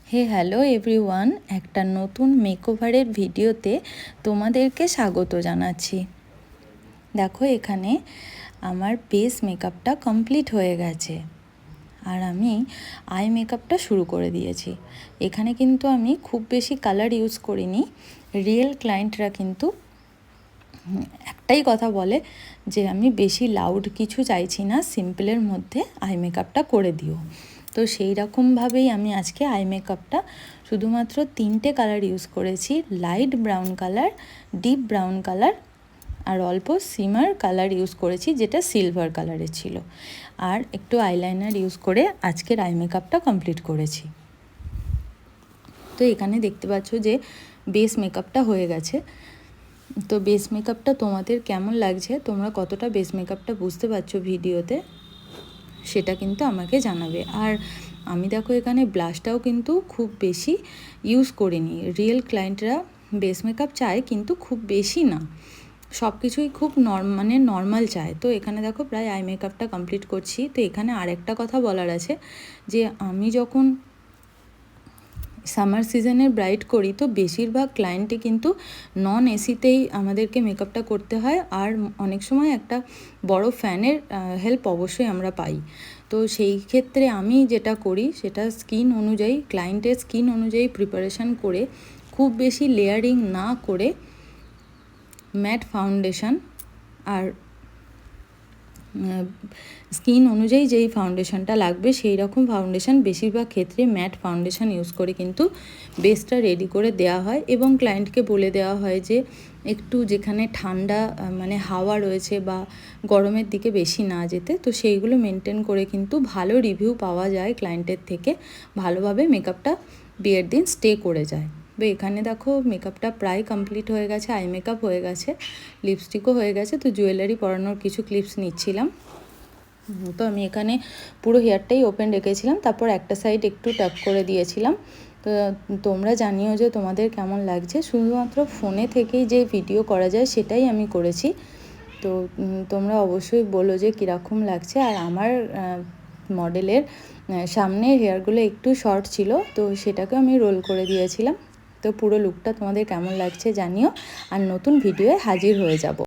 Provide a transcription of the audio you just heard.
হে hello everyone, একটা নতুন মেকওভারের ভিডিওতে তোমাদেরকে স্বাগত জানাচ্ছি। দেখো, এখানে আমার বেস মেকআপটা কমপ্লিট হয়ে গেছে আর আমি আই মেকআপটা শুরু করে দিয়েছি। এখানে কিন্তু আমি খুব বেশি কালার ইউজ করিনি। রিয়েল ক্লায়েন্টরা কিন্তু একটাই কথা বলে যে আমি বেশি লাউড কিছু চাইছি না, সিম্পলের মধ্যে আই মেকআপটা করে দিও। তো সেই রকমভাবেই আমি আজকে আই মেকআপটা শুধুমাত্র 3টে কালার ইউজ করেছি। Light brown colour, deep brown colour আর অল্প সিমার কালার ইউজ করেছি, যেটা সিলভার কালারের ছিল। আর একটু আইলাইনার ইউজ করে আজকের আই মেকআপটা কমপ্লিট করেছি। তো এখানে দেখতে পাচ্ছ যে বেস মেকআপটা হয়ে গেছে। তো বেস মেকআপটা তোমাদের কেমন লাগছে, তোমরা কতটা বেস মেকআপটা বুঝতে পারছো ভিডিওতে, সেটা কিন্তু আমাকে জানাবে। আর আমি দেখো এখানে ব্লাশটাও কিন্তু খুব বেশি ইউজ করিনি। রিয়েল ক্লায়েন্টরা বেস মেকআপ চায় কিন্তু খুব বেশি না, সব কিছুই খুব নর্মাল চায়। তো এখানে দেখো প্রায় আই মেকআপটা কমপ্লিট করছি। তো এখানে আরেকটা কথা বলার আছে যে আমি যখন সামার সিজনের ব্রাইড করি তো বেশিরভাগ ক্লায়েন্টে কিন্তু নন এসিতেই আমাদেরকে মেকআপটা করতে হয়। আর অনেক সময় একটা বড় ফ্যানের হেল্প অবশ্যই আমরা পাই। তো সেই ক্ষেত্রে আমি যেটা করি সেটা স্কিন অনুযায়ী, ক্লায়েন্টের স্কিন অনুযায়ী প্রিপারেশান করে, খুব বেশি লেয়ারিং না করে ম্যাট ফাউন্ডেশন আর স্কিন অনুযায়ী যেই ফাউন্ডেশনটা লাগবে সেই রকম ফাউন্ডেশন, বেশিরভাগ ক্ষেত্রে ম্যাট ফাউন্ডেশন ইউজ করে কিন্তু বেসটা রেডি করে দেওয়া হয়। এবং ক্লায়েন্টকে বলে দেওয়া হয় যে একটু যেখানে ঠান্ডা হাওয়া রয়েছে বা গরমের দিকে বেশি না যেতে। তো সেইগুলো মেনটেন করে কিন্তু ভালো রিভিউ পাওয়া যায় ক্লায়েন্টের থেকে, ভালোভাবে মেকআপটা বিয়ের দিন স্টে করে যায়। তো এখানে দেখো মেকআপটা প্রায় কমপ্লিট হয়ে গেছে, আই মেকআপ হয়ে গেছে, লিপস্টিকও হয়ে গেছে। তো জুয়েলারি পরানোর কিছু ক্লিপস নিচ্ছিলাম। তো আমি এখানে পুরো হেয়ারটাই ওপেন রেখেছিলাম, তারপর একটা সাইড একটু টাক করে দিয়েছিলাম। তো তোমরা জানিও যে তোমাদের কেমন লাগছে। শুধুমাত্র ফোনে থেকেই যে ভিডিও করা যায় সেটাই আমি করেছি। তো তোমরা অবশ্যই বলো যে কীরকম লাগছে। আর আমার মডেলের সামনের হেয়ারগুলো একটু শর্ট ছিল, তো সেটাকে আমি রোল করে দিয়েছিলাম। তো পুরো লুকটা তোমাদের কেমন লাগছে জানিও, আর নতুন ভিডিওয়ে হাজির হয়ে যাব।